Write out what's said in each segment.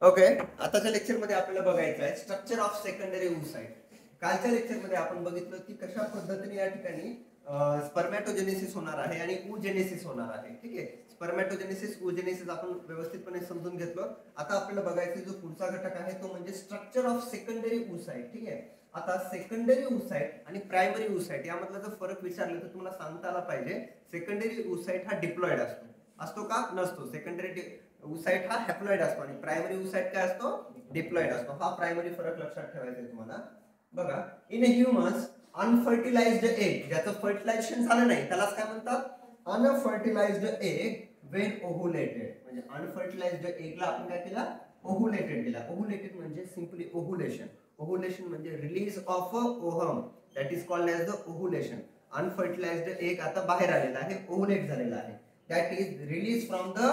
Okay, आताच्या लेक्चरमध्ये आपल्याला बघायचं आहे स्ट्रक्चर ऑफ सेकंडरी oocyte. कालच्या लेक्चरमध्ये आपण बघितलं की कशा पद्धतीने या ठिकाणी स्पर्मॅटोजेनेसिस होणार आहे आणि oogenesis होणार आहे. ठीक आहे, स्पर्मॅटोजेनेसिस oogenesis आपण व्यवस्थितपणे समजून घेतलं. आता आपल्याला बघायचं जो पुढचा घटक आहे तो म्हणजे स्ट्रक्चर ऑफ सेकंडरी oocyte. ठीक आहे, आता सेकंडरी oocyte आणि प्रायमरी oocyte यामधला जर फरक विचारला तर तुम्हाला सांगता आला पाहिजे. सेकंडरी oocyte हा डिप्लॉइड असतो का? नसतो. सेकंडरी oocyte हा हॅप्लॉइड असतो आणि प्रायमरी oocyte काय असतो? डिप्लॉइड असतो. हा प्रायमरी फरक लक्षात ठेवायचा आहे तुम्हाला. बघा, इन ह्यूमन्स अनफर्टिलाइज्ड एग, ज्याचं फर्टिलायझेशन झालं नाही त्यालाच काय म्हणतात? Unfertilised egg when ovulated. म्हणजे अनफर्टिलाइज्ड एगला आपण काय केला? ओव्हुलेटेड केला. ओव्हुलेटेड म्हणजे सिंपली ओव्हुलेशन. ओव्हुलेशन म्हणजे release of ovum, that is called as the ovulation. Unfertilised egg आता बाहेर आलेला आहे, ओव्हुलेट झालेला आहे. That is release from the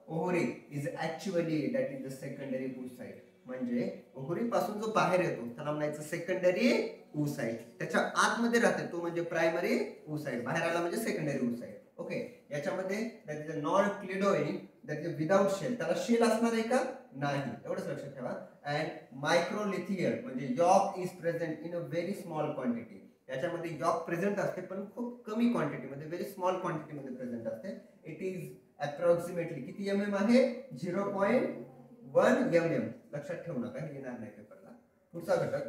ovary is actually that is the secondary oocyte. म्हणजे ओव्हरी पासून जो बाहेर येतो त्याला म्हणायचं सेकंडरी oocyte. त्याच्या आतमध्ये राहते तो म्हणजे प्रायमरी oocyte. बाहेर आला म्हणजे सेकंडरी oocyte. ओके, याच्यामध्ये that is a non cleidoic, that is without shell. त्याला शेल असणार आहे का? नाही, एवढंच लक्षात ठेवा. अँड मायक्रोलिथियल म्हणजे yolk is present in a very small quantity. याच्यामध्ये यॉक प्रेझेंट असते पण खूप कमी क्वांटिटीमध्ये, व्हेरी स्मॉल क्वांटिटीमध्ये प्रेझेंट असते. इट इज अप्रॉक्सिमेटली किती mm आहे? 0.1 mm. लक्षात ठेवू नका, हे येणार नाही पेपरला. पुढचा घटक,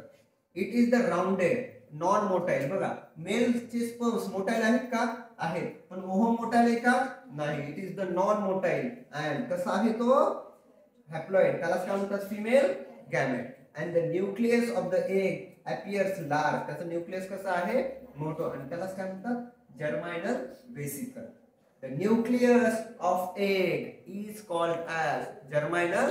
it is the rounded non motile. बघा, मेलचे स्पर्म्स मोटाईल आहेत का? आहेत, पण ओव्हम मोटाईल आहे का? नाही. It is the non motile and कसा आहे तो? हॅप्लॉइड. त्याला काय म्हणतात? Female gamete. And the nucleus of the egg appears large. त्याचं न्यूक्लियस कसं आहे? मोठं. आणि त्याला काय म्हणतात? Germinal vesicle. The nucleus of egg is called as germinal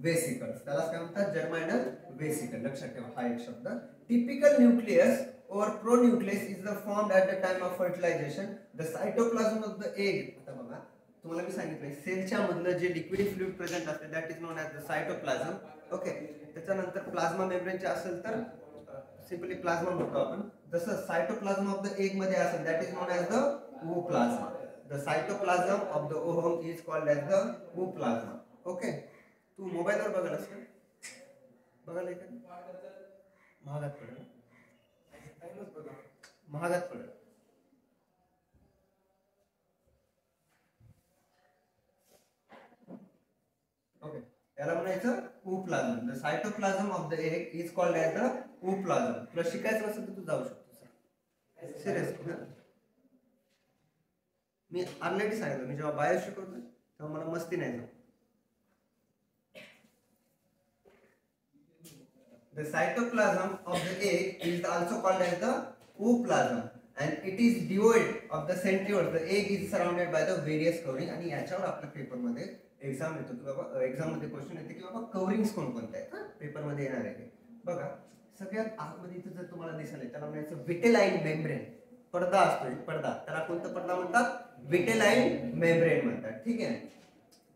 vesicles. त्याला काय म्हणतात? Germinal vesicle. लक्षात ठेवा हा एक शब्द. Typical nucleus or pronucleus is formed at the time of fertilization. The cytoplasm of the egg. आता बघा, तुम्हाला मी सांगितलंय सेलच्या मधलं जे लिक्विड फ्लुइड प्रेझेंट असते that is known as the cytoplasm. Okay, त्याच्यानंतर प्लाझ्मा मेम्ब्रेनचे असेल तर सिंपली प्लाझ्मा म्हणतो आपण. जसं सायटोप्लाझम ऑफ द एग मध्ये असेल that is known as the ooplasma. The cytoplasm of the ovum is called as the ooplasma. Okay, तू mobile वर बघायलास का? बघायला का? महागात पडेल, महागात पडेल. ओके, याला म्हणायचं ooplasm. The cytoplasm of the egg is called as the ooplasm. तुला शिकायचं असेल तर तू जाऊ शकतो. सिरियस, मी ऑलरेडी सांगितलं, मी जेव्हा बायो शिकवतो तेव्हा मला मस्ती नाही जाऊ. The cytoplasm of the egg is also called as the ooplasm and it is devoid of the centrioles. The egg is surrounded by the various covering. आणि याच्यावर आपल्या पेपर मध्ये एक्झाम येतो की बाबा, एक्झाम मध्ये क्वेश्चन येते की बाबा कव्हरिंग्स कोणकोणते आहेत पेपर मध्ये येणार आहे. बघा, सगळ्यात आतमध्ये इथं जर तुम्हाला दिसले त्याला म्हणायचं विटेलाइन मेम्ब्रेन. पडदा असतो एक पडदा, त्याला कोणता पडदा म्हणतात? विटेलाइन मेम्ब्रेन म्हणतात. ठीक आहे,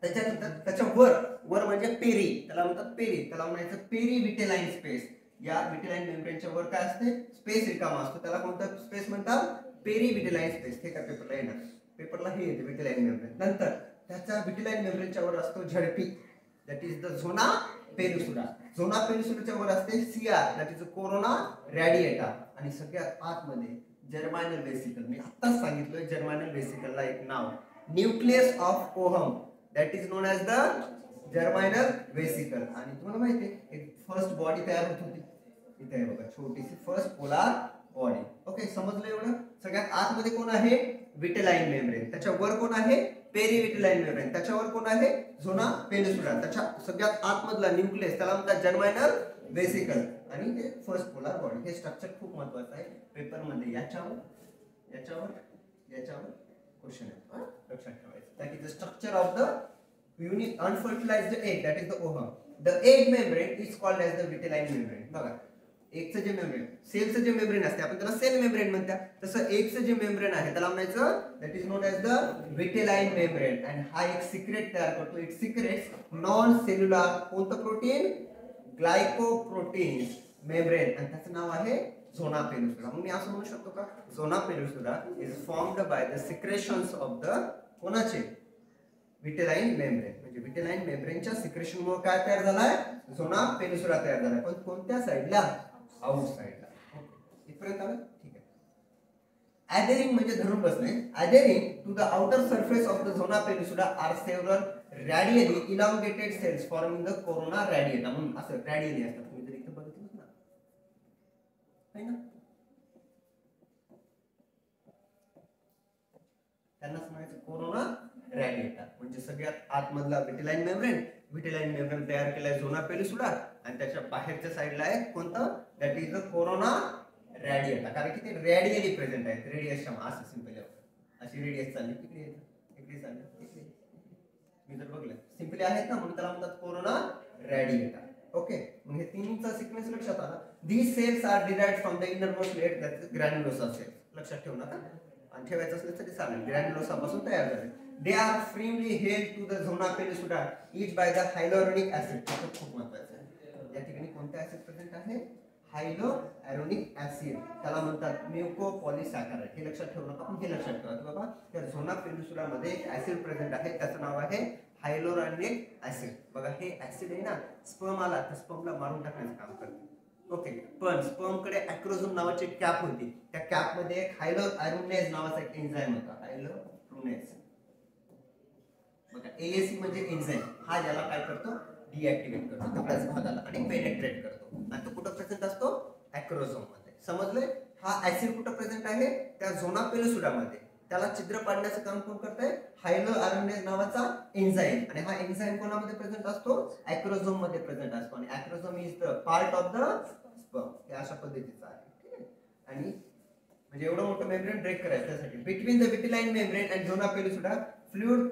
त्याच्यानंतर त्याच्या वर म्हणजे पेरी, त्याला म्हणतात पेरी. त्याला म्हणायचं पेरी विटेलाइन स्पेस. या विटेलाइन मेम्ब्रेनच्या वर काय असते? स्पेस रिकामा असतो, त्याला कोणता स्पेस म्हणतात? Perivitelline space. हे काय पेपरला येणार? पेपरला हे येते विटेलाइन मेम्ब्रेन. नंतर त्याच्या विटेलाइन मेम्ब्रेनच्या वर असतो झडपी, दॅट इज द झोना पेलुसुडा. झोना पेलुसुडाच्या वर असते सीआर, दॅट इज कोरोना रॅडिएटा. आणि सगळ्यात आतमध्ये जर्मायनल वेसिकल. मी आत्ताच सांगितलं जर्मायनल वेसिकलला एक नाव, nucleus of ovum, that is known as the germinal vesicle. आणि तुम्हाला माहिती आहे एक फर्स्ट बॉडी तयार होत होती, इथे आहे बघा छोटीशी फर्स्ट पोलार बॉडी. ओके, समजलं एवढं? सगळ्यात आतमध्ये कोण आहे? Vitelline membrane. त्याच्यावर कोण आहे? Perivitelline membrane. त्याच्यावर कोण आहे? झोना पेलुसुडा. त्याच्या सगळ्यात आतमधला न्यूक्लियस त्याला म्हणतात जर्मायनल वेसिकल आणि हे फर्स्ट पोलार बॉडी. हे स्ट्रक्चर खूप महत्वाचं आहे पेपर मध्ये. याच्यावर याच्यावर याच्यावर क्वेश्चन येतो, लक्षात ठेवायचं. That is the structure of the unfertilised egg, that is the ovum. The egg membrane is called as the vitelline membrane. बघा, एगचं जे मेम्ब्रेन, सेलचं जे मेम्ब्रेन असते आपण त्याला सेल मेम्ब्रेन म्हणतात, तसं एगचं जे मेम्ब्रेन आहे त्याला म्हणायचं that is known as the vitelline membrane. And हा एक सिक्रेट तयार करतो. इट सिक्रेट्स नॉन सेल्युलर कोणतं प्रोटीन? Glycoproteins membrane. आणि त्याचं नाव आहे झोना पेलुसुडा. मग मी असं म्हणू शकतो का? Zona pellucida is formed by the secretions of the कोणाचे? Vitelline membrane. म्हणजे विटेलाइन मेम्ब्रेनच्या सिक्रेशनमुळे काय तयार झालाय, झोना पेनिसुला तयार झालाय, पण कोणत्या साइडला, आउट साइडला. इथपर्यंत आलं, ठीक आहे. adhering म्हणजे धरून बसणे. adhering to the outer surface of the zona penisula are several radially elongated cells forming the corona radiata. म्हणून असं radially असतात, तुम्ही जर इथे बघितलं ना, है ना, त्यांनाच म्हणायचं कोरोना रॅडिएटा. म्हणजे सगळ्यात आतमधला विटेलाइन मेम्ब्रेन तयार केलाय झोना पेनिसुला, आणि त्याच्या बाहेरच्या साइडला आहे कोणतं, दॅट इज द कोरोना रॅडिएटा. कारण की ते रेडियली प्रेझेंट आहेत, रेडिएशन असं सिंपल अशी रेडियस चालली, इकडे चालली, मी जर बघलं सिंपली आहेत ना, म्हणून त्याला म्हणतात कोरोना रॅडिएटा. ओके, मग हे तीनचा सिक्वेन्स लक्षात आला. These cells are derived from the innermost layer, that is granulosa cells. लक्षात ठेवू नका, आणि ठेवायचं असलं तरी चालेल. ग्रॅन्युलोसा पासून तयार झाले. They are freely held to the zona pellucida each by the hyaluronic acid. खूप महत्त्वाचं आहे, या ठिकाणी कोणता ऍसिड प्रेझेंट आहे, हायलोरॉनिक ऍसिड. त्याला म्हणतात म्युकोपॉलिसॅकराइड. हे लक्षात ठेवू नका, पण हे लक्षात ठेवा की बाबा त्या झोना पेनिसुला मध्ये एक ऍसिड प्रेझेंट आहे, त्याचं नाव आहे हायलोरॉनिक ऍसिड. बघा हे ऍसिड आहे ना, स्पर्म आला तर स्पर्मला मारून टाकण्याचं काम करते. ओके, पण स्पर्म कडे अॅक्रोझोम नावाची एक कॅप होती, त्या कॅप मध्ये एक हायलोरॉनिनेज नावाचा एक एन्झाइम होता, हायलोरॉनिनेज. बघा एएसी म्हणजे एन्झाइम, हा याला काय करतो, डिऍक्टिव्हेट करतो त्याच भागाला आणि पेनेट्रेट करतो, आणि तो कुठं प्रेझेंट असतो, अॅक्रोझोम मध्ये. समजले? हा ऍसिड कुठं प्रेझेंट आहे, त्या झोना पेनिसुला मध्ये. त्याला छिद्र पाडण्याचं काम कोण करतंय, हायलोरॉनिनेज नावाचा एन्झाइम. आणि हा एन्झाइम कोणामध्ये प्रेझेंट असतो, अॅक्रोझोम मध्ये प्रेझेंट असतो, आणि acrosome is the part of the sperm. हे अशा पद्धतीचं आहे, ठीक आहे. आणि म्हणजे एवढं मोठं मेम्ब्रेन ब्रेक करायचं त्यासाठी between the vitelline membrane and zona pellucida fluid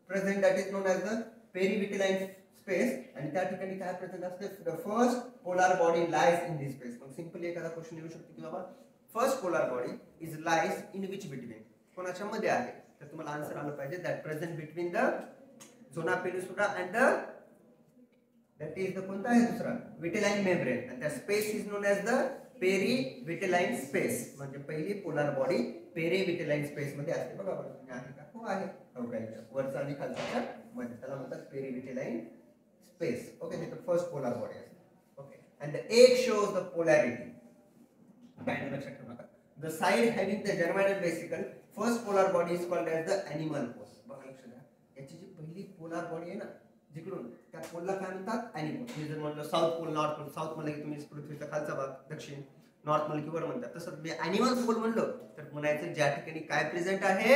present that is known as the perivitelline space. आणि त्या ठिकाणी काय प्रेझेंट असते, the first polar body lies in this space. मग सिंपली एखादा क्वेश्चन येऊ शकतो की बाबा first polar body is lies in which between, कोणाच्या मध्ये आहे, तर तुम्हाला आन्सर आलं पाहिजे that present between the zona pellucida and the that is the कोणता आहे दुसरा, विटेलाइन मेम्ब्रेन. आणि त्या space is known as the perivitelline space. म्हणजे पहिली पोलार बॉडी पेरिविटेलाइन स्पेस मध्ये असते. बघा बरं आहे का, हो आहे, वरचा आणि खालचा मध्ये, त्याला म्हणतात पेरिविटेलाइन स्पेस. ओके, तिथे फर्स्ट पोलार बॉडी असते. Okay, and the egg shows the polarity. काय लक्षात ठेवू नका, the side having the germinal vesicle first polar body is called as the animal pole. बघा लक्ष द्या, याची जी पहिली पोलार बॉडी आहे ना जिकडून, त्या पोलला काय म्हणतात, ॲनिमल. मी जर म्हणलं south pole, north pole, south म्हणलं की तुम्ही पृथ्वीचा खालचा भाग, दक्षिण, नॉर्थ म्हणलं की वर म्हणतात. तसं मी ॲनिमल पोल म्हणलं तर म्हणायचं ज्या ठिकाणी काय प्रेझेंट आहे,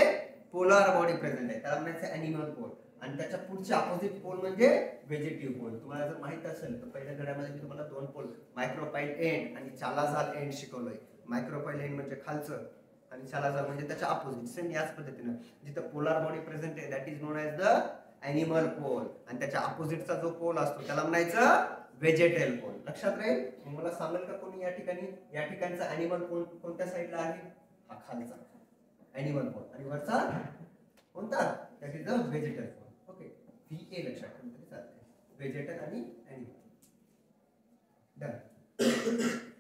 पोलार बॉडी प्रेझेंट आहे, त्याला म्हणायचं ॲनिमल पोल. आणि त्याच्या पुढचे अपोजिट पोल म्हणजे व्हेजिटेटिव्ह पोल. तुम्हाला जर माहित असेल तर पहिल्या धड्यामध्ये मी तुम्हाला दोन पोल, मायक्रोपाइल एंड आणि चालाझाल एंड शिकवलंय. मायक्रोपाइल एंड म्हणजे खालचं आणि चालाझाल म्हणजे त्याच्या अपोजिट. सेम याच पद्धतीनं जिथं पोलार बॉडी प्रेझेंट आहे that is known as the animal pole, आणि त्याच्या अपोजिटचा जो पोल असतो त्याला म्हणायचं व्हेजिटेबल पोल. लक्षात राहील? मला सांगेल का कोणी या ठिकाणी, या ठिकाणचा ॲनिमल पोल कोणत्या साईडला आहे, हा खालचा ॲनिमल पोल, आणि वरचा कोणता, that is the vegetable pole. Okay, VA लक्षात ठेवून तरी चालते, व्हेजिटेबल आणि ॲनिमल. डन.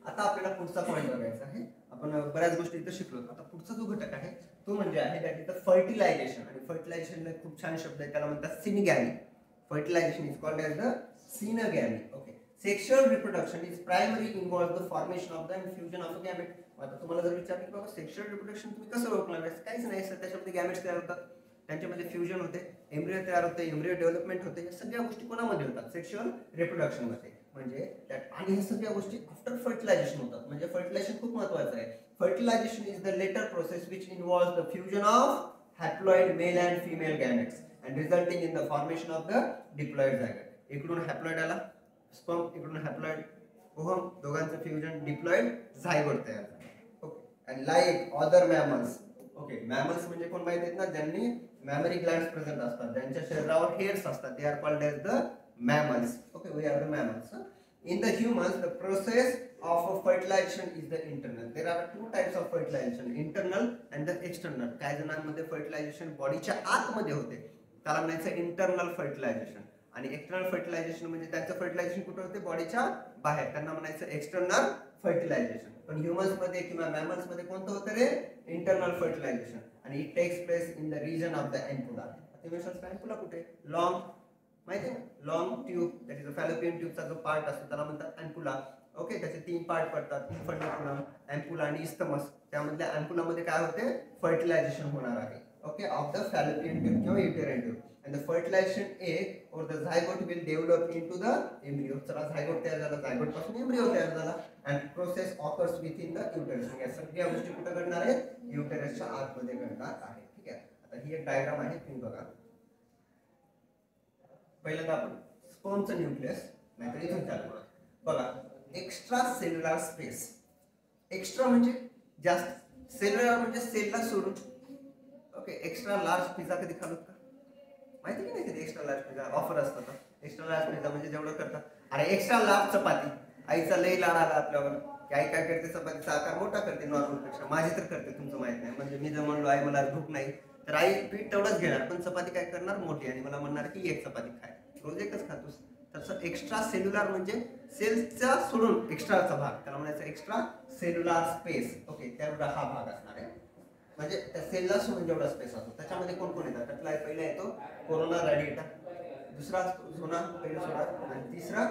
आता आपल्याला पुढचा पॉइंट बघायचा आहे. आपण बऱ्याच गोष्टी इथं शिकलो. आता पुढचा जो घटक आहे तो म्हणजे आहे दॅट इज द फर्टिलायझेशन. आणि फर्टिलायझेशनला खूप छान शब्द आहे, त्याला म्हणतात syngamy. Fertilisation is called as the syngamy. Okay, sexual reproduction is primary involve the formation of the fusion of a gamete. आता तुम्हाला जर विचारलं की बाबा सेक्शुअल रिप्रोडक्शन तुम्ही कसं ओळखणार, काहीच नाही सर, त्याच्यामध्ये गॅमेट्स तयार होतात, त्यांच्यामध्ये फ्युजन होते, एम्ब्रियो तयार होते, एम्ब्रियो डेव्हलपमेंट होते. या सगळ्या गोष्टी कोणामध्ये होतात, सेक्शुअल रिप्रोडक्शन मध्ये. म्हणजे आणि ह्या सगळ्या गोष्टी आफ्टर फर्टिलायझेशन होतात. म्हणजे फर्टिलायझेशन खूप महत्त्वाचं आहे. Fertilisation is the latter process which involves the fusion of haploid male and female gametes and resulting in the formation of the diploid zygote. इकडून हॅप्लॉइड आला स्पर्म, इकडून हॅप्लॉइड ओहम, दोघांचं fusion diploid zygote तयार झालं. Okay, and like other mammals. Okay, mammals म्हणजे कोण माहिती आहेत ना, ज्यांनी मॅमरी ग्लँड्स प्रेझेंट असतात, ज्यांच्या शरीरावर हेअर्स असतात, they are called as the mammals. Okay, we are the mammals. In the humans, the process of fertilization is the internal. There are two types of fertilization, internal and the external. काही जणांमध्ये fertilisation बॉडीच्या आतमध्ये होते, त्याला म्हणायचं internal fertilisation. आणि external fertilisation म्हणजे त्यांचं फर्टिलायझेशन कुठे होते, बॉडीच्या बाहेर, त्यांना म्हणायचं एक्सटर्नल फर्टिलायझेशन. पण ह्युमन्स मध्ये किंवा मॅमल्स मध्ये कोणतं होतं रे, इंटरनल फर्टिलायझेशन. आणि it takes place in the region of the ampulla. Ampulla कुठे, लॉंग माहिती आहे ना, long tube that is fallopian ट्यूबचा जो पार्ट असतो त्याला म्हणतात अँपुला. ओके, त्याचे 3 पार्ट पडतात, फंडिकुलम, अँपुला आणि इस्थमस. त्यामधल्या अँपुलामध्ये काय होते, फर्टिलायझेशन होणार आहे. Okay, of the fallopian tube किंवा uterine tube, and the fertilization egg or the zygote will develop into the embryo. चला झायगोट तयार झाला, झायगोट पासून एम्ब्रियो तयार झाला, and process occurs within the uterus. या सगळ्या गोष्टी कुठे घडणार आहेत, युटेरसच्या आतमध्ये घडणार आहे. ठीक आहे, आता ही एक डायग्राम आहे, तुम्ही बघा. पहिल्यांदा आपण स्पर्मचं न्यूक्लियस, नाहीतर इथून चालू बघा. Extra cellular space. एक्स्ट्रा म्हणजे जास्त, सेल्युलर म्हणजे सेलला सोडून. ओके, एक्स्ट्रा लार्ज पिझ्झा कधी खाल्लात का, माहिती की नाही कधी एक्स्ट्रा लार्ज पिझ्झा ऑफर असतात. एक्स्ट्रा लार्ज पिझ्झा म्हणजे जेवढं करतात. अरे एक्स्ट्रा लार्ज चपाती, आईचा लई लाड आला आपल्यावर की आई काय करते, चपातीचा आकार मोठा करते नॉर्मल पेक्षा. माझी तर करते, तुमचं माहित नाही. म्हणजे मी जर म्हणलो आई मला भूक नाही, तर आई पीठ तेवढंच घेणार, पण चपाती काय करणार मोठी, आणि मला म्हणणार की एक चपाती खाय, रोज एकच खातोस. तसं एक्स्ट्रा सेल्युलर म्हणजे सेल्सचा सोडून एक्स्ट्राचा भाग, त्याला म्हणायचं एक्स्ट्रा सेल्युलर स्पेस. ओके, त्यावेळेला हा भाग असणार आहे. म्हणजे त्या सेलला सोडून जेवढा स्पेस असतो त्याच्यामध्ये कोण कोण येतात, त्यातला पहिला येतो कोरोना रॅडिएटा, दुसरा झोना पेनिसुला, आणि तिसरा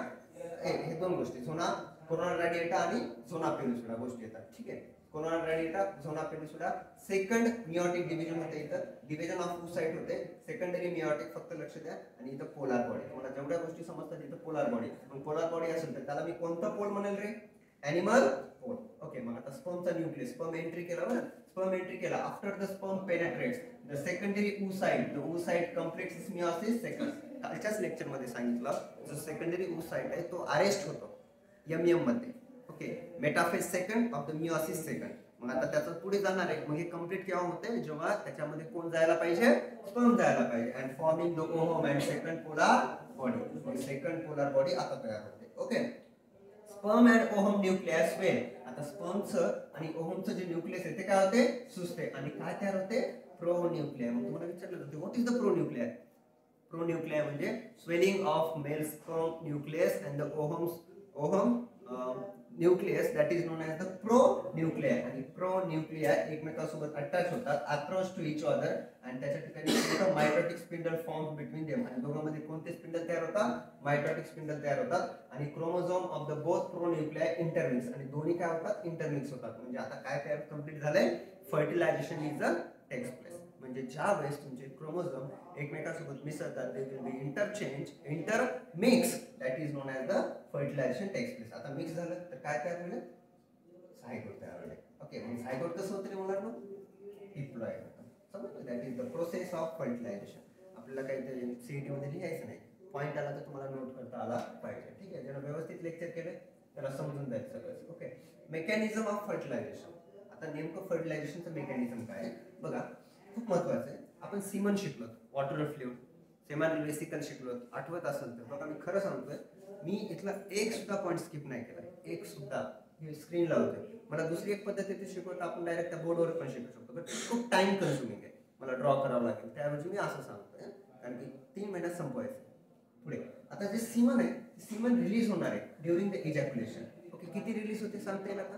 हे 2 गोष्टी, झोना कोरोना रॅडिएटा आणि झोना पेनिसुला गोष्टी येतात. ठीक आहे, corona radiata, zona pellucida. Second meiotic division होते, इथं डिव्हिजन ऑफ ओसाइट होते. सेकंडरी मियोटिक, फक्त लक्ष द्या. आणि इथं पोलार बॉडी. तुम्हाला जेवढ्या गोष्टी समजतात इथं पोलार बॉडी. मग पोलार बॉडी असेल तर त्याला मी कोणता पोल म्हणेल रे, ॲनिमल पोल. ओके, मग आता स्पर्मचा न्यूक्लियस, स्पर्म एंट्री केला बरं, स्पर्म एंट्री केला. After the sperm penetrates the secondary oocyte, the oocyte completes its meiosis second. कालच्याच लेक्चर मध्ये सांगितलं, जो सेकंडरी oocyte आहे तो अरेस्ट होतो MM मध्ये. Okay, metaphase second of the meiosis second. मग आता त्याचं पुढे जाणार आहे. मग हे कंप्लीट केव्हा होते, जेव्हा त्याच्यामध्ये कोण जायला पाहिजे, स्पर्म जायला पाहिजे, and forming the ovum and second polar body. Second polar body आता तयार होते. Okay, sperm and ovum nucleus well. आता स्पर्मचं आणि ओव्हमचं जे न्यूक्लियस आहे ते काय होते, सुस्ते, आणि काय तयार होते, प्रो न्यूक्लिय. मग तुम्हाला विचारलं होतं what is the pronuclei. Pronuclei म्हणजे swelling of male sperm nucleus and the ovum nucleus, that is known as the pronuclei. आणि प्रो न्यूक्लिय एकमेकांसोबत अटॅच होतात, अक्रॉस टू इच अदर, आणि त्याच्या ठिकाणी mitotic spindle form between them. आणि दोघांमध्ये कोणते स्पिंडल तयार होतात, मायटोटिक स्पिंडल तयार होतात. आणि chromosome of the both pro nuclei intermix, आणि दोन्ही काय होतात, इंटरमिक्स होतात. म्हणजे आता काय तयार कंप्लीट झालंय, fertilisation is a takes place. म्हणजे ज्या वेळेस तुमचे क्रोमोझोम एकमेकांसोबत मिसळतात, they will be interchange, intermix, that is known as the fertilisation takes place. आता मिक्स झालं तर काय तयार होईल, झायगोट तयार होईल. ओके, मग झायगोट कसं होतं मुलांना, डिप्लॉइड होतं. समजलं, that is the process of fertilisation. आपल्याला काही सीईटी मध्ये लिहायचं नाही, पॉईंट आला तर तुम्हाला नोट करता आला पाहिजे. ठीक आहे, ज्याला व्यवस्थित लेक्चर केले त्याला समजून जाईल सगळं. Okay, mechanism of fertilisation. आता नेमकं फर्टिलायझेशनचं मेकॅनिझम काय बघा, खूप महत्वाचं आहे. आपण सीमन शिकलो, वॉटर फ्लुइड, सेमॅन वेसिकल शिकलो, आठवत असेल तर बघा. मी खरं सांगतोय, मी इथला एक सुद्धा पॉईंट स्किप नाही केला, एक सुद्धा. हे स्क्रीन लावतोय. मला दुसरी एक पद्धत आहे ती शिकवत, आपण डायरेक्ट त्या बोर्डवर पण शिकू शकतो, पण खूप टाइम कन्झ्युमिंग आहे, मला ड्रॉ करावं लागेल. त्याऐवजी मी असं सांगतोय, कारण की 3 महिन्यात संपवायचं. पुढे आता जे सीमन आहे, सीमन रिलीज होणार आहे ड्युरिंग द इजॅक्युलेशन. ओके, किती रिलीज होते सांगता येईल आता,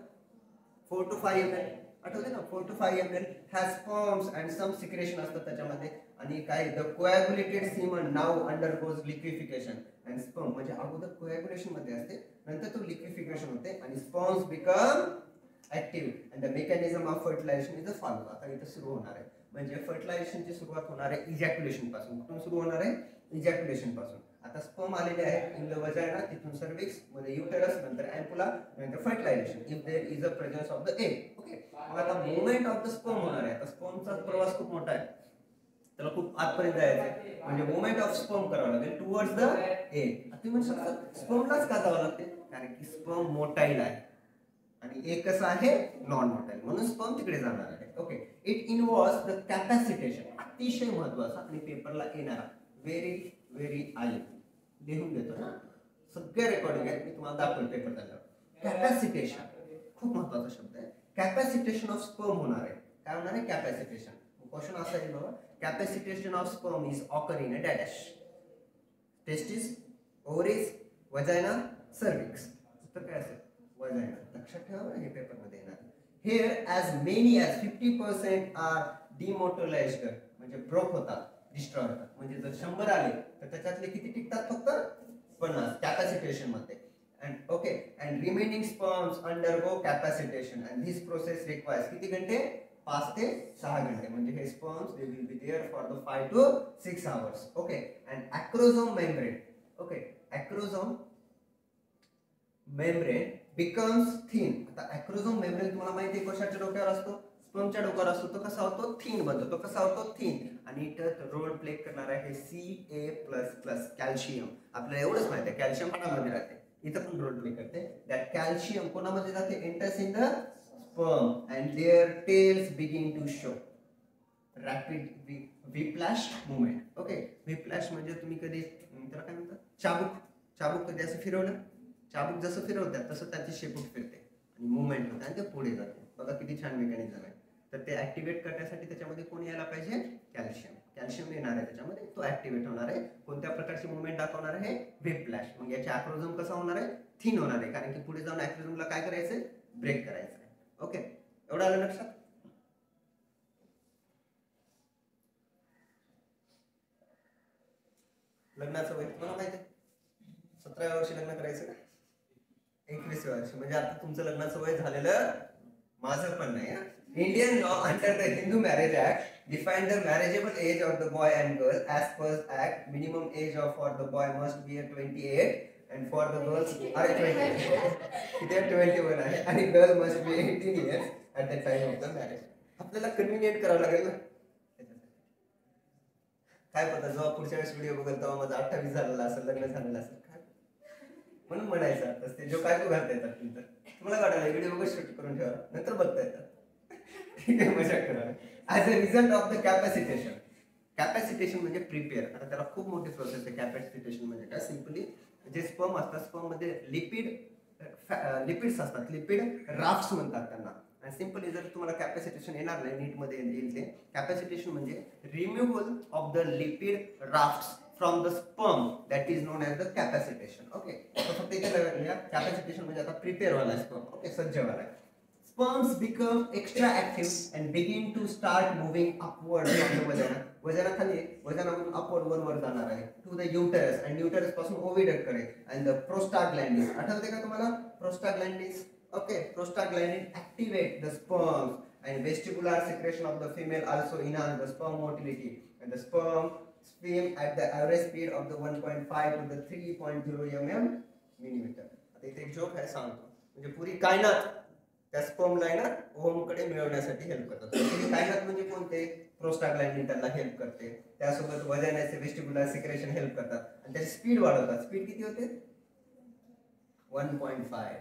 4 to 5 ml. आठवते ना, 4 to 5 ml has sperms and some secretion असतात त्याच्यामध्ये. आणि काय, the coagulated semen now undergoes liquefaction and sperm, म्हणजे अगोदर कोॲग्युलेशन मध्ये असते, नंतर तो लिक्विफिकेशन होते आणि sperms become active, and the mechanism of fertilisation is a follow. आता इथं सुरू होणार आहे, म्हणजे फर्टिलायझेशनची सुरुवात होणार आहे इजॅक्युलेशन पासून. कुठून सुरू होणार आहे, इजॅक्युलेशन पासून. आता स्पर्म आलेले आहेत इन द वजायना, तिथून सर्विक्स, मध्ये युटेरस, नंतर अँपुला, नंतर fertilisation if there is a presence of the egg. Okay, मग आता मुवमेंट ऑफ द स्पर्म होणार आहे. आता स्पर्मचा प्रवास खूप मोठा आहे, त्याला खूप आतपर्यंत जायचं आहे, म्हणजे मुवमेंट ऑफ स्पर्म करावं लागेल टुवर्ड्स द एग. तुम्ही म्हणू शकता स्पर्मलाच का जावं लागते, कारण की स्पर्म मोटाईल आहे आणि एक कसं आहे, नॉन मोटाईल, म्हणून स्पर्म तिकडे जाणार आहे. ओके, इट इन्व्हॉल्व्स द कॅपॅसिटेशन, अतिशय महत्वाचा आणि पेपरला येणारा, व्हेरी व्हेरी आय, लिहून देतो ना, सगळे रेकॉर्डिंग आहेत, मी तुम्हाला दाखवेल पेपर झाल्यावर. कॅपॅसिटेशन खूप महत्वाचा शब्द आहे. कॅपॅसिटेशन ऑफ स्पर्म होणार आहे. काय होणार आहे, कॅपॅसिटेशन. क्वेश्चन असा आहे बाबा, capacitation of sperm is occur in a dash, testis, ovaries, vagina, cervix. उत्तर काय असेल, वजायना. लक्षात ठेवा, हे पेपर मध्ये येणार. Here as many as 50% are demotilized, म्हणजे ब्रोक होतात. डिस्ट्रॉय होतात. म्हणजे जर 100 आले तर त्याच्यातले किती टिकतात? फक्त 50 कॅपॅसिटेशन मध्ये. and okay and remaining sperms undergo capacitation and this process requires किती घंटे? 5 ते 6 घंटे. म्हणजे हे sperms they will be there for the 5 to 6 hours. okay and acrosome membrane, okay acrosome membrane becomes thin. आता acrosome membrane तुम्हाला माहिती आहे कशाच्या डोक्यावर असतो? स्पर्मच्या डोक्यावर असतो. तो कसा होतो? थिन बनतो. तो कसा होतो? थिन. आणि इथं रोल प्ले करणार आहे Ca++ कॅल्शियम. आपल्याला एवढंच माहिती आहे कॅल्शियम हाडामध्ये राहते. इथं पण रोल प्ले करते. दॅट कॅल्शियम कोणामध्ये जाते? Enters in the sperm and their tails begin to show rapid whiplash movement. Okay whiplash म्हणजे तुम्ही कधी त्याला काय म्हणतात? चाबूक कधी असं फिरवलं, चाबूक जसं फिरवतात तसं त्याची शेपूट फिरते आणि मुवमेंट होते आणि ते पुढे जाते. बघा किती छान मेकॅनिझम आहे. तर ते ऍक्टिव्हेट करण्यासाठी त्याच्यामध्ये कोण यायला पाहिजे? कॅल्शियम येणार आहे त्याच्यामध्ये. तो ऍक्टिव्हेट होणार आहे. कोणत्या प्रकारची मुवमेंट दाखवणार आहे? व्हिप्लॅश. मग याचे ॲक्रोझोम कसा होणार आहे? थिन होणार आहे. कारण की पुढे जाऊन ॲक्रोझोमला काय करायचंय? ब्रेक करायचं आहे. ओके एवढं आलं लक्षात? लग्नाचं वय तुम्हाला माहिती आहे? 17व्या वर्षी लग्न करायचं का? 21व्या वर्षी. म्हणजे आता तुमचं लग्नाचं वय झालेलं, माझं पण नाही. Indian law under the Hindu Marriage Act defined the marriageable age of the boy and girl. As per act, minimum age of for the boy must be 28 and for the girls are 20. They are 21 आहे आणि girl must be 18 years at the time of the marriage. आपल्याला convenient करावं लागेल ना. काय पता जेव्हा पुढच्या वेळेस व्हिडिओ बघेल तेव्हा माझा 28 झालेला असेल, लग्न झालेलं असेल. काय म्हणून म्हणायचं आता ते जो काय तू घालता येतात नंतर तुम्हाला काढायला व्हिडिओ बघ शूट करून ठेवा, नंतर बघता येतात. ठीक आहे मजा करा. As a result of the capacitation. Capacitation म्हणजे प्रिपेअर. आता त्याला खूप मोठी प्रोसेस आहे. कॅपॅसिटेशन म्हणजे काय? सिम्पली जे स्पर्म असतात स्पर्म मध्ये लिपिड्स असतात. लिपिड राफ्ट्स म्हणतात त्यांना. आणि सिम्पली जर तुम्हाला कॅपॅसिटेशन येणार नाही नीट मध्ये येईल ते. कॅपॅसिटेशन म्हणजे removal of the lipid rafts from the sperm that is known as the capacitation. Okay फक्त इथे कॅपॅसिटेशन म्हणजे आता प्रिपेअर वाला स्पर्म. ओके सज्ज वाला. Sperms become extra active and begin to start moving upward from the vagina. वजनाखाली वजनामधून upward वर जाणार आहे to the uterus and uterus पासून oviduct कडे and the prostaglandins. आठवते का तुम्हाला? prostaglandins. Okay, prostaglandins activate the sperms and vestibular secretion of the female also enhance the sperm motility and the sperm swim at the average speed of the 1.5 to the 3.0 millimeter. आता इथे एक joke आहे सांगतो. म्हणजे पुरी कायनात त्या स्पर्मला आहे ना ओव्हमकडे मिळवण्यासाठी हेल्प करतात. कायनात म्हणजे कोणते? प्रोस्टाग्लॅंडिन त्यांना हेल्प करते. त्यासोबत वजानाचे वेस्टिब्युलर सिक्रेशन हेल्प करतात आणि त्याची स्पीड वाढवतात. स्पीड किती होते? 1.5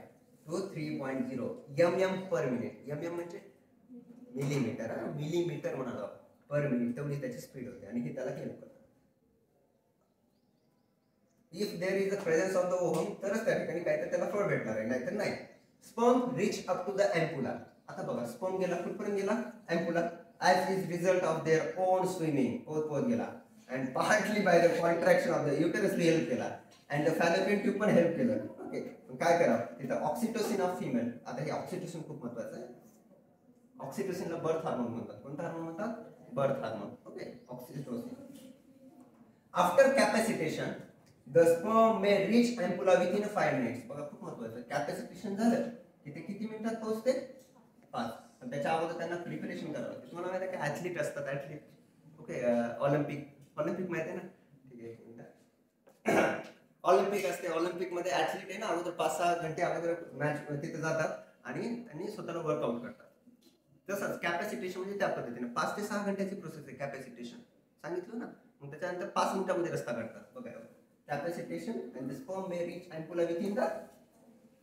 to 3.0 mm per minute. mm म्हणजे मिलीमीटर. मिलीमीटर म्हणाला पर मिनिट. तेवढी त्याची स्पीड होते आणि हे त्याला हेल्प करतात. If there is a presence of the ovum तरच त्या ठिकाणी काहीतरी त्याला फळ भेटणार आहे, नाहीतर नाही. Sperm reach up to the ampulla. आता बघा स्पर्म गेला कुठपर्यंत गेला? ampulla. As is result of their own swimming. पोत गेला and partly by the contraction of the uterus help केला and the fallopian tube पण हेल्प केलं. ओके काय करावं तिथं? Oxytocin of female. आता हे ऑक्सिटोसिन खूप महत्वाचं आहे. ऑक्सिटोसिनला बर्थ हार्मोन म्हणतात. कोणता हार्मोन म्हणतात? Birth hormone. Okay oxytocin. After capacitation the sperm may reach ampulla within 5 minutes. बघा खूप महत्त्वाचं. कॅपॅसिटेशन झालं की ते किती मिनिटात पोहोचते? 5. पण त्याच्या अगोदर त्यांना प्रिपरेशन करावं लागते. तुम्हाला माहिती आहे का ॲथलीट असतात ॲथलीट. ओके ऑलिम्पिक माहिती आहे ना? ठीक आहे. ऑलिम्पिक असते. ऑलिम्पिकमध्ये ॲथलीट आहे ना अगोदर 5-6 घंटे अगोदर मॅच तिथे जातात आणि त्यांनी स्वतःला वर्कआउट करतात. तसंच कॅपॅसिटेशन म्हणजे त्या पद्धतीने 5 ते 6 घंट्याची प्रोसेस आहे कॅपॅसिटेशन. सांगितलं ना. मग त्याच्यानंतर 5 मिनिटामध्ये रस्ता काढतात. बघा capacitation and the sperm may reach ampulla within the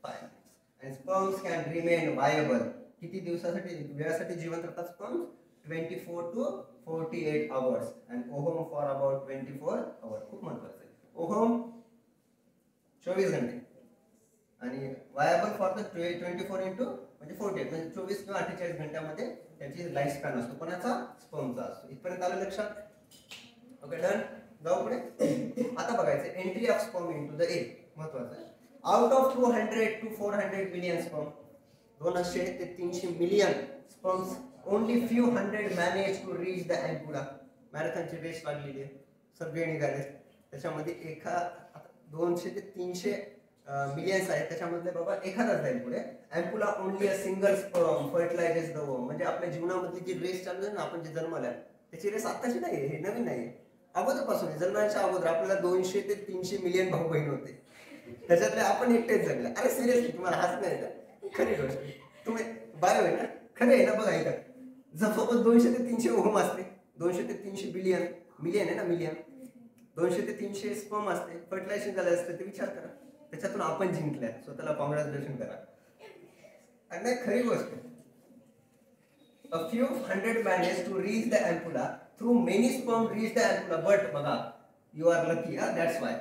5 minutes and sperms can remain viable. किती दिवसासाठी वेळासाठी जिवंत राहतात sperms? 24 to 48 hours and ovum for about 24 hours. खूप महत्त्वाचं आहे. ovum 24 घंटे आणि viable for the 24 into म्हणजे 48 म्हणजे 24 किंवा 48 घंट्यामध्ये त्याची लाईफ स्पॅन असतो. कोणाचा? स्पर्मचा असतो. इथपर्यंत आलं लक्षात? Okay done. जाऊ पुढे. आता बघायचं entry of sperm into the egg. महत्वाचं आहे. Out of 200 to 400 million sperm 200 ते 300 million sperms only few hundred manage to reach the ampulla. मॅरेथॉनची रेस लागलेली आहे, सगळे निघाले, त्याच्यामध्ये 200 ते 300 मिलियन्स आहेत, त्याच्यामधले बाबा एखादाच जाईल पुढे. Ampulla only a single sperm fertilizes the ovum. म्हणजे आपल्या जीवनामधली जी रेस चालू आहे ना, आपण जे जन्मलाय त्याची रेस आत्ताची नाही आहे, हे नवीन नाही आहे, अगोदरपासून. जन्माच्या अगोदर आपल्याला 200 ते 300 मिलियन भाऊ बहीण होते, त्याच्यातले आपण एकटेच जगले. अरे सिरियसली, तुम्हाला हस नाही का? खरी गोष्ट. तुम्ही बायो आहे ना, खरं आहे ना? बघा इथं जवळपास 200 ते 300 ओहम असते, 200 ते 300 बिलियन, मिलियन आहे ना, मिलियन, 200 ते 300 स्पर्म असते, फर्टिलायझेशन झालं असतं, ते विचार करा. त्याच्यातून आपण जिंकल्या, स्वतःला कॉंग्रॅच्युलेशन करा. आणि नाही, खरी गोष्ट. A few hundred managed to reach the ampulla. Through many sperm reach the ampulla, but बघा, you are lucky, that's why.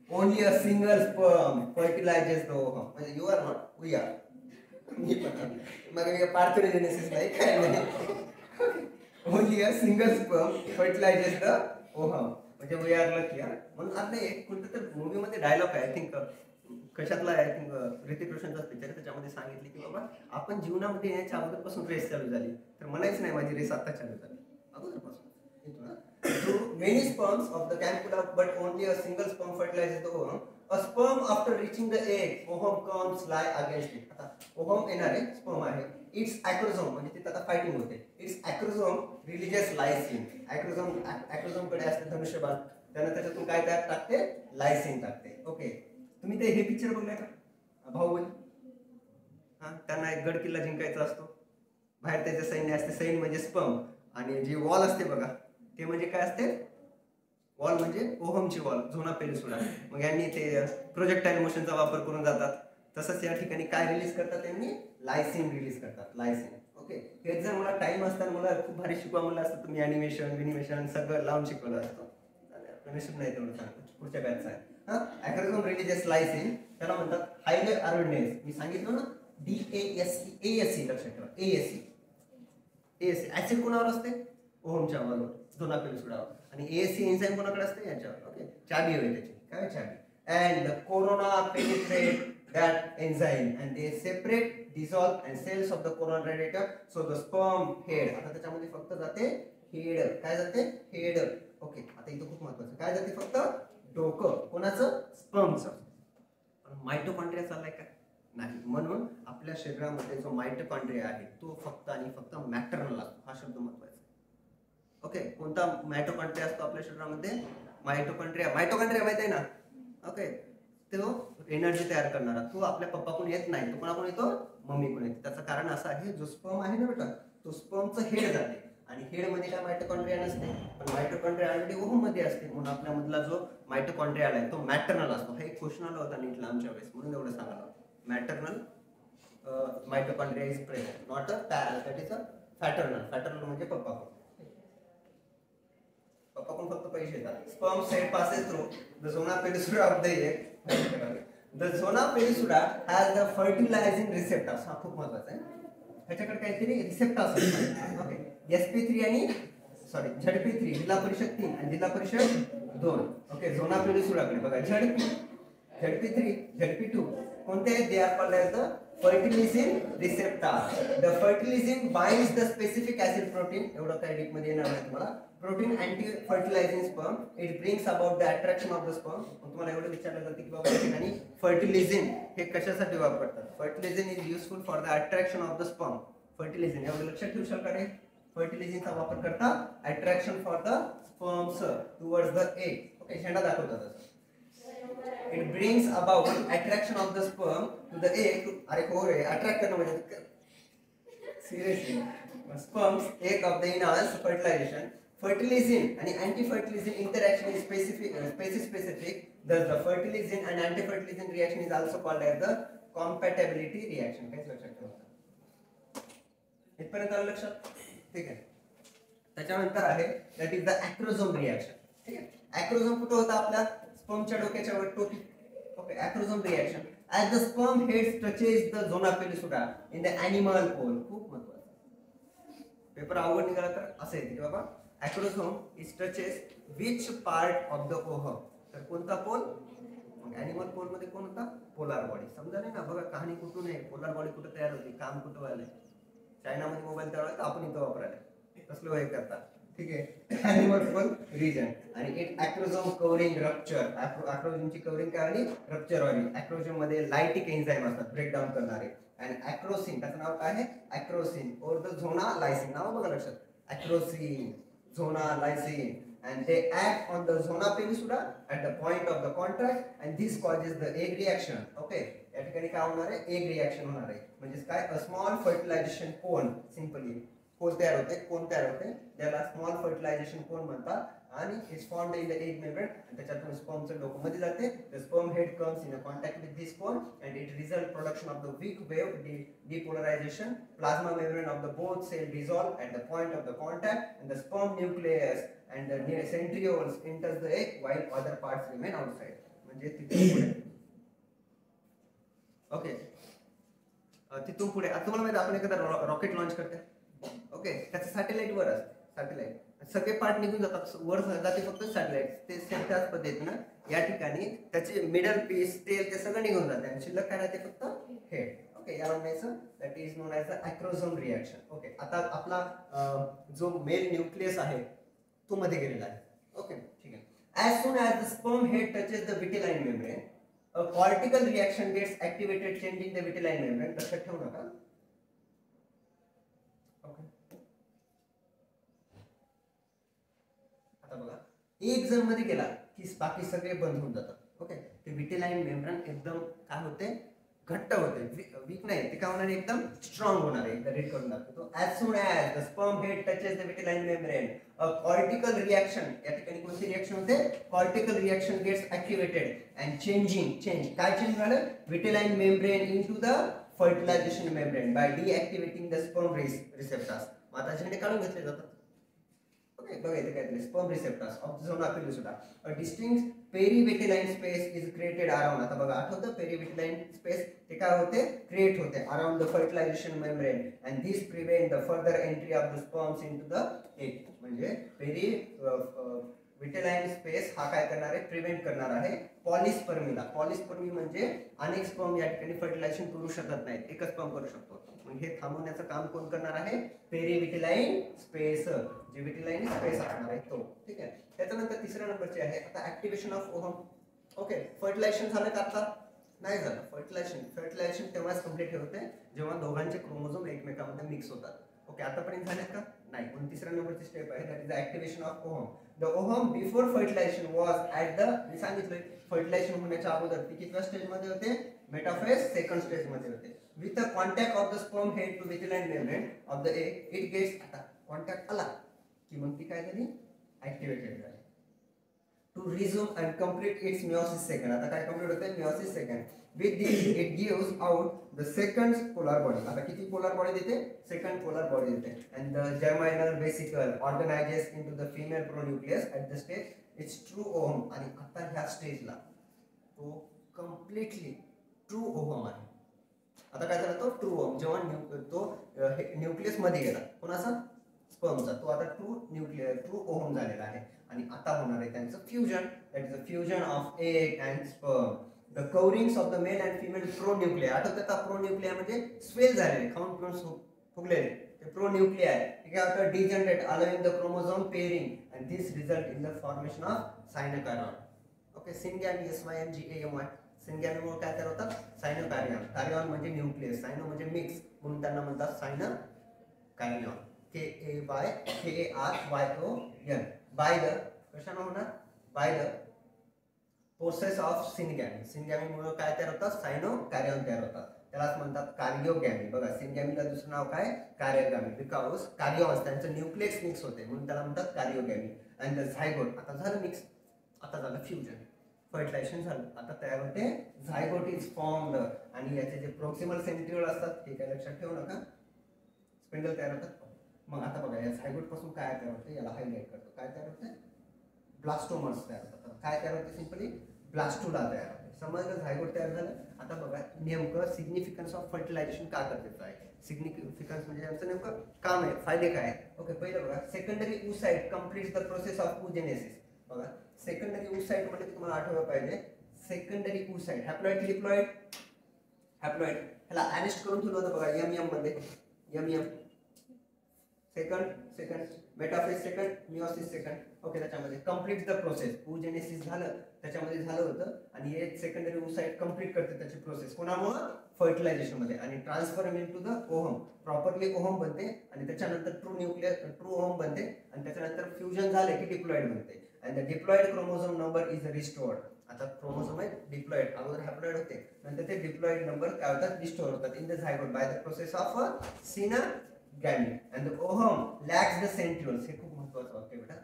Only a single sperm fertilizes the ovum. म्हणजे you are not, we are. मी पण मग parthenogenesis नाही, काय नाही. Only a single sperm fertilizes the ovum. म्हणजे we are lucky. म्हणून आता एक कोणत्या तर मूवी मध्ये डायलॉग आहे, आय थिंक कशातला, आय थिंक ऋतिक रोशनचाच पिक्चर आहे, त्याच्यामध्ये सांगितले की बाबा आपण जीवनामध्ये येण्याच्या अगोदरपासून रेस चालू झाली. तर म्हणायचं नाही माझी रेस आता चालू झाली, अगोदरपासून. Many sperms of the ampulla, but only a single sperm fertilizes the ovum. A sperm after reaching the egg, ovum comes lie against it. आता ovum येणार आहे, स्पर्म आहे, इट्स acrosome, म्हणजे तिथे आता फायटिंग होते. It's acrosome releases lysine. acrosome कडे असते धनुष्यबाण, त्यानं त्याच्यातून काय तयार टाकते, लायसिन टाकते. ओके, तुम्ही ते हे पिक्चर बघलाय का, बाहुबली? त्यांना एक गड किल्ला जिंकायचा असतो, बाहेर त्याचे सैन्य असते, सैन्य म्हणजे स्पर्म, आणि जी वॉल असते बघा, ते म्हणजे काय असते, वॉल म्हणजे ओहमची वॉल, झोना पेलिसुडा. मग यांनी ते प्रोजेक्टाईल मोशनचा वापर करून जातात. तसंच या ठिकाणी काय रिलीज करतात, त्यांनी लायसिन रिलीज करतात, लायसिन. ओके, हे जर मला टाइम असताना मला खूप भारी शिकवा म्हणलं असतं, तुम्ही ॲनिमेशन विनिमेशन सगळं लावून शिकवलं असतं. नशीब नाही तेवढं सांगतो, पुढच्या बॅचचा आहे. acrosome releases lysine, त्याला म्हणतात हायलोअरोनेज. मी सांगितलं ना, DASE, लक्षात ठेवा, ASE ऍसिड कोणावर असते, ओहमच्या वॉलवर, झोना पेलिसुडावर. आणि ASE एन्झाईम कोणाकडे असते, याच्यावर. ओके, चाबी होय त्याची, काय चाबी. And corona penetrate that enzyme and they separate, dissolve and cells of the corona radiator, so the sperm head. आता त्याच्यामध्ये फक्त जाते हेड, काय जाते, हेड. ओके, आता इथं खूप महत्वाचं, काय जाते, फक्त डोकं, कोणाचं, स्पर्मचं. मायटोकॉन्ड्रिया चाललाय का, नाही. म्हणून आपल्या शरीरामध्ये जो मायटोकॉन्ड्रिया आहे तो फक्त आणि फक्त मॅटर्नल असतो, हा शब्द महत्वाचा. ओके, कोणता मायटोकॉन्ड्रिया असतो आपल्या शरीरामध्ये, मायटोकॉन्ड्रिया माहिती आहे ना. ओके, तो एनर्जी तयार करणारा, तो आपल्या पप्पाकडून येत नाही, तो कोणाकडून येतो, मम्मीकडून येतो. त्याचं कारण असं आहे, जो स्पर्म आहे ना बेटा, तो स्पर्मचं हेड जाते, आणि हेड मध्ये काय मायटोकॉन्ड्रिया नसते, पण मायटोकॉन्ड्रिया ऑलरेडी ओहम मध्ये असते. म्हणून आपल्यामधला जो मायटोकॉन्ड्रिया आहे तो मॅटर्नल असतो. हा एक क्वेश्चन आला होता नीटला आमच्या वेळेस, म्हणून एवढं सांगायला. Maternal mitochondria is present, not a पॅरल, दॅट इज अ फॅटर्नल म्हणजे पप्पाकडून फक्त पैसे येतात. Sperm cell passes through the zona pellucida of the egg. The zona pellucida has the fertilizing receptors. हा खूप महत्वाचा आहे. ह्याच्याकडे काहीतरी रिसेप्टर्स असतात. ओके, SP3 आणि ZP3, जिल्हा परिषद 3 आणि जिल्हा परिषद 2. ओके, झोना पेलिसुडाकडे बघा, ZP3, ZP2 कोणते आहेत, दे are called as the fertilizing receptor. The fertilizing binds the specific acid protein. एवढं काय डीप मध्ये येणार नाही तुम्हाला. Protein anti फर्टिलायझिंग sperm, it brings about the attraction of the sperm. तुम्हाला एवढं विचारलं जातं की बाबा आणि फर्टिलायझिंग हे कशासाठी वापरतात. Fertilizing is useful for the attraction of the sperm. Fertilizing एवढं लक्षात ठेवू शकता रे. फर्टिलायझिंगचा वापर करतात attraction for the sperms towards the egg. Okay, शेंडा दाखवतात. It brings about attraction of the sperm to the egg. अरे हो रे, अट्रॅक्ट करणं म्हणजे seriously. Sperms egg of the enhanced fertilization. Fertilizing आणि anti-fertilizing interaction is specific. Thus the fertilizing and anti-fertilizing reaction is also called as the compatibility reaction. काय लक्षात ठेवा. इथपर्यंत आलं लक्षात? ठीक आहे. त्याच्यानंतर आहे that is the acrosome reaction. ठीक आहे. acrosome कुठं होता आपल्या स्पर्मच्या डोक्याच्या वर टोपी. Okay, acrosome reaction as the sperm head touches the zona pellucida in the animal pole. खूप महत्त्वाचं. पेपर अवघड निघाला तर असं येते की बाबा acrosome is touches which part of the ovum. तर कोणता पोल, मग ॲनिमल पोल मध्ये कोण होता, पोलार बॉडी. समजा नाही ना, बघा कहाणी कुठून आहे, पोलार बॉडी कुठं तयार होती, काम कुठं व्हायलंय. चायनामध्ये मोबाईल तयार व्हायला, आपण इथं वापरायला, कसलं वय करतात. ठीक आहे, ॲनिमल रिजन. आणि इट ॲक्रोझोम कव्हरिंग रप्चर, ॲक्रोझोमची कव्हरिंग काय आली, रप्चर वाली. ॲक्रोझोम मध्ये लायटिक एन्झाईम असतात ब्रेकडाऊन करणारे. आणि ॲक्रोसिन, त्याचं नाव काय आहे, ॲक्रोसिन और द झोना लायसिन. नाव बघा लक्षात, ॲक्रोसिन, झोना lysine. And they act on the zona pellucida at the point of the contact and this causes the egg reaction. Okay, या ठिकाणी काय होणार आहे, एग रिएक्शन होणार आहे. म्हणजे काय, a small fertilization cone, simply cone तयार होते, कोन तयार होते, त्याला स्मॉल फर्टिलायझेशन कोन म्हणतात. आणि it's formed in the egg membrane. त्याच्यातून स्पर्मचं डोकं मध्ये जाते. The sperm head comes in contact with this cone and it result production of the weak wave depolarization. Plasma membrane of the both cell dissolve at the point of the contact and the sperm nucleus and the centrioles enters the egg while other parts remain outside. म्हणजे तिथून पुढे, okay, तिथून पुढे आता तुम्हाला माहिती, आपण एखादा रॉकेट लॉन्च करते, ओके, त्याचं सॅटेलाइट वर असते. सॅटेलाइट सगळे पार्ट निघून जातात, वर जाते फक्त सॅटेलाइट. ते त्याच पद्धतीनं या ठिकाणी त्याचे मिडल पीस, तेल, ते सगळं निघून जाते आणि शिल्लक काय राहते, फक्त हेड. ओके, याला म्हणायचं that is known as the acrosome reaction. Okay, आता आपला जो मेल न्यूक्लियस आहे तो मध्ये गेलेला आहे. ओके, ठीक आहे. As soon as the sperm head touches the vitelline membrane, a cortical reaction gets activated changing the vitelline membrane. लक्षात ठेवू नका. ओके, आता बघा, एक जर मध्ये गेला की बाकी सगळे बंद होऊन जातात. ओके, ते विटिलाइन मेम्ब्रेन एकदम काय होते, घट्ट होते, वीक नाही, ते काय होणार, एकदम स्ट्रॉंग होणार आहे. एकदा रीड करून दाखवतो. As soon as the sperm head touches the vitelline membrane, a cortical reaction, या ठिकाणी कोणती रिएक्शन होते, cortical reaction gets activated and change, काय चेंज झालं, vitelline membrane into the fertilisation membrane by deactivating the sperm receptors. आता झेंडे काढून घेतले जातात. ओके, बघा इथे काय दिले, sperm receptors of the zona pellucida. A distinct perivitelline space is created around. आता बघा, आठवतं पेरीविटिलाइन स्पेस, ते काय होते, क्रिएट होते around the fertilisation membrane and this prevent the further entry of the sperms into the egg. म्हणजे vitelline space हा काय करणार आहे, प्रिव्हेंट करणार आहे पॉलिस्पर्मीला. पॉलिस्पर्मी म्हणजे अनेक स्पर्म या ठिकाणी फर्टिलायझेशन करू शकत नाहीत, एकच स्पर्म करू शकतो. म्हणजे हे थांबवण्याचं काम कोण करणार आहे, पेरीविटिलाइन स्पेस, जे विटिलाइन स्पेस असणार आहे तो. ठीक आहे. त्याच्यानंतर तिसऱ्या नंबरचे आहे आता activation of ovum. Okay, fertilisation झालं का, आता नाही झालं. फर्टिलायझेशन तेव्हाच कम्प्लीट होते जेव्हा दोघांचे क्रोमोझोम एकमेकांमध्ये मिक्स होतात. ओके, आतापर्यंत झालेत का, नाही. पण तिसऱ्या नंबरची स्टेप आहे, that is the activation of ovum. The ovum before fertilization was at the, मी सांगितलं फर्टिलायझेशन होण्याच्या अगोदर ती कितव्या स्टेज मध्ये होते, मेटाफेज सेकंड स्टेज मध्ये होते. With the contact of the sperm head to vitelline membrane of the egg it gets, आता कॉन्टॅक्ट आला की मग ती काय झाली, ऍक्टिव्हेटेड झाली. To resume and complete its meiosis second. आता काय कम्प्लीट होते, meiosis second. With this it gives out the second polar body. आता किती पोलर बॉडी देते, सेकंड पोलर बॉडी देते. And the germinal vesicle organizes into the female pronucleus at the stage it's true ohm. आणि आता ह्या स्टेजला तो completely true ohm आहे. आता काय झाला, तो ट्रू ओहम, जेव्हा तो न्यूक्लियस मध्ये गेला कोणाचा, स्पर्मचा, तो आता ट्रू ओहम झालेला आहे. आणि आता होणार आहे त्यांचं fusion, that is the fusion of egg and sperm. The coverings of the male and female pronuclei. आठवतं का, प्रोन्यूक्लिया म्हणजे स्वेल झालेले, खाऊन पिऊन फुगलेले, ते प्रोन्यूक्लिया. ठीक आहे. आता degenerate allowing the chromosome pairing and this result in the formation of synkaryon. Okay, syngamy, SYNGAMY, सिनगॅमीमुळे काय तयार होतात, सायनोकायरॉन. कार्यॉन म्हणजे न्यूक्लियस, सायनो म्हणजे मिक्स, म्हणून त्यांना म्हणतात सायनोकायरॉन. KARYON. बाय द, कशाने होणार, बाय द प्रोसेस ऑफ सिनगॅमी. सिनगॅमीमुळे काय तयार होतात, सायनोकायरॉन तयार होतात. त्यालाच म्हणतात कार्योगॅमी. बघा, सिनगॅमीला दुसरं नाव काय, कार्योगॅमी, बिकॉज कार्योन्स त्यांचं न्यूक्लियस मिक्स होते म्हणून त्याला म्हणतात कार्योगॅमी. अँड द झायगोट, आता झालं मिक्स, आता झालं फ्युजन, फर्टिलायझेशन झालं, आता तयार होते झायगोट इज फॉर्मड. आणि याचे जे प्रोक्सिमल सेंट्रिओल असतात हे काय लक्षात ठेवू नका, स्पिंडल तयार होतात. मग आता बघा, या झायगोट पासून काय तयार होते, याला हायलाइट करतो. काय तयार होते, ब्लास्टोमर्स तयार होतात. काय तयार होते, सिंपली ब्लास्टुला तयार होते. समजलं, झायगोट तयार झालं. आता बघा नेमकं सिग्निफिकन्स ऑफ फर्टिलायझेशन का गरजेचं आहे. सिग्निफिकन्स म्हणजे यांचं नेमकं काम आहे, फायदे काय आहेत. ओके, पहिलं बघा, secondary oocyte completes the process of oogenesis. बघा, सेकंडरी oocyte म्हणजे तुम्हाला आठवलं पाहिजे, secondary oocyte haploid, diploid, haploid, ह्याला अरेस्ट करून ठेवलं होतं बघा MM मध्ये, MM second metaphase second, meiosis second. Okay, त्याच्यामध्ये कम्प्लीट द प्रोसेस. oogenesis झालं, त्याच्यामध्ये झालं होतं, आणि हे सेकंडरी oocyte कम्प्लीट करते त्याची प्रोसेस. कोणामुळं? फर्टिलायझेशन मध्ये. आणि transform into the ohm. Properly ohm बनते, आणि त्याच्यानंतर ट्रू ओहम बनते, आणि त्याच्यानंतर फ्युजन झाले की डिप्लॉइड बनते. आणि the diploid chromosome number is restored. आता क्रोमोझोम आहे डिप्लॉइड, अगोदर हॅप्लॉइड होते, नंतर ते डिप्लॉइड नंबर काय होतात? रिस्टोर होतात in the zygote by the process of syngamy. And the ovum lacks the centrioles. हे खूप महत्वाचं वाक्य बेटा.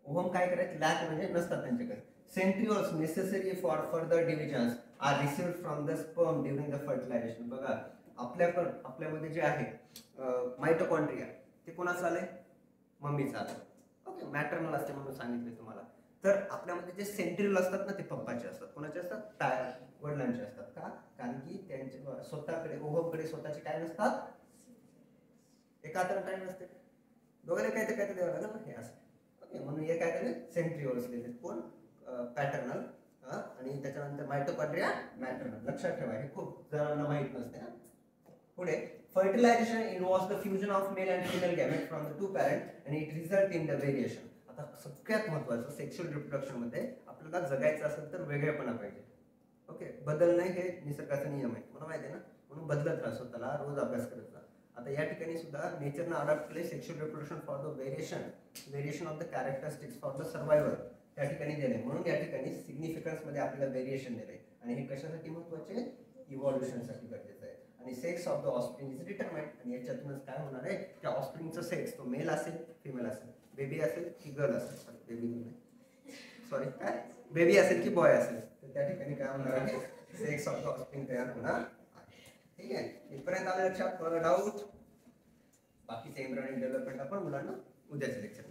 ओहम काय करायचं? लॅक म्हणजे नसतात त्यांच्याकडे. Centrioles necessary for further divisions are received from the sperm during the fertilisation. बघा, आपल्यामध्ये जे आहे माइटोकॉन्ड्रिया, ते कोणाचं आलंय? मम्मीचं आलंय. ओके, मॅटर्नल असते म्हणून सांगितले तुम्हाला. तर आपल्यामध्ये जे सेंट्रिओल असतात ना, ते पप्पाचे असतात. कोणाचे असतात? वडिलांचे असतात. का? कारण की त्यांच्या स्वतःकडे ओहमकडे स्वतःचे काय नसतात, एकात्र टाइम नसते. दोघांना काय ते द्यावं लागेल ना, हे असं. ओके, म्हणून हे काय केलं? सेंट्रिओल्स लिहिले. कोण? पॅटर्नल. आणि त्याच्यानंतर माइटोकॉन्ड्रिया मॅटर्नल. लक्षात ठेवा, हे खूप जणांना माहित नसते. पुढे, fertilization involves the fusion of male and female gamete from the two parents and it results in the variation. आता सगळ्यात महत्त्वाचं, सेक्शुअल रिप्रोडक्शन मध्ये आपल्याला जगायचं असेल तर वेगळेपणा पाहिजे. ओके, बदलणं हे निसर्गाचा नियम आहे, मला माहिती आहे ना. म्हणून बदलत राहा स्वतःला, रोज अभ्यास करत राहा. आता या ठिकाणी सुद्धा नेचरनं अडॉप्ट केले sexual reproduction for the variation of the characteristics for the survival. त्या ठिकाणी दिले, म्हणून या ठिकाणी सिग्निफिकन्स मध्ये आपल्याला व्हेरिएशन दिले. आणि हे कशासाठी महत्त्वाचे? इव्हॉल्युशनसाठी गरजेचं आहे. आणि sex of the offspring is determined. आणि याच्यातूनच काय होणार आहे? त्या ऑफस्प्रिंगचा सेक्स तो मेल असेल, फिमेल असेल, बेबी असेल की गर्ल असेल, काय बेबी असेल की बॉय असेल, तर त्या ठिकाणी काय होणार आहे? सेक्स ऑफ द ऑफस्प्रिंग तयार होणार. ठीक आहे, इथपर्यंत आलं लक्षात? डाऊट? बाकीचे एम्ब्रियोनिक डेव्हलपमेंट आपण मुलांना उद्याच्या लेक्चर